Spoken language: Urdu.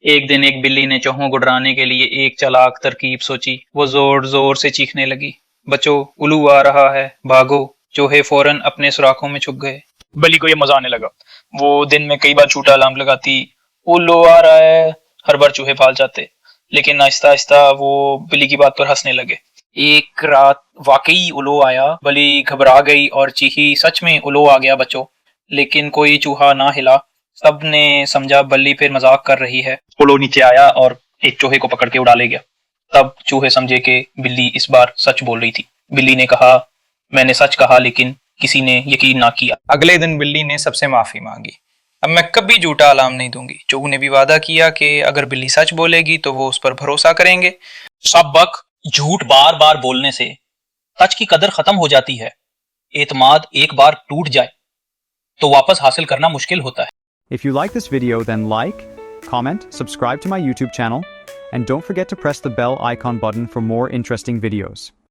ایک دن ایک بلی نے چوہوں کو ڈرانے کے لیے ایک چالاک ترکیب سوچی۔ وہ زور زور سے چیخنے لگی، بچو الو آ رہا ہے، بھاگو۔ چوہے فوراً اپنے سوراخوں میں چھپ گئے۔ بلی کو یہ مزہ آنے لگا۔ وہ دن میں کئی بار جھوٹا الارم لگاتی، الو آ رہا ہے، ہر بار چوہے بھاگ جاتے، لیکن آہستہ آہستہ وہ بلی کی بات پر ہنسنے لگے۔ ایک رات واقعی الو آیا، بلی گھبرا گئی اور چیخی، سچ میں الو آ گیا بچو، لیکن کوئی چوہا نہ ہلا۔ سب نے سمجھا بلی پھر مذاق کر رہی ہے۔ الو نیچے آیا اور ایک چوہے کو پکڑ کے اڑا لے گیا۔ تب چوہے سمجھے کہ بلی اس بار سچ بول رہی تھی۔ بلی نے کہا، میں نے سچ کہا لیکن کسی نے یقین نہ کیا۔ اگلے دن بلی نے سب سے معافی مانگی، اب میں کبھی جھوٹا الارم نہیں دوں گی۔ چوہوں نے بھی وعدہ کیا کہ اگر بلی سچ بولے گی تو وہ اس پر بھروسہ کریں گے۔ سبق: جھوٹ بار بار بولنے سے سچ کی قدر ختم ہو جاتی ہے۔ اعتماد ایک بار ٹوٹ جائے تو واپس حاصل کرنا مشکل ہوتا ہے۔ If you like this video, then like, comment, subscribe to my YouTube channel, and don't forget to press the bell icon button for more interesting videos.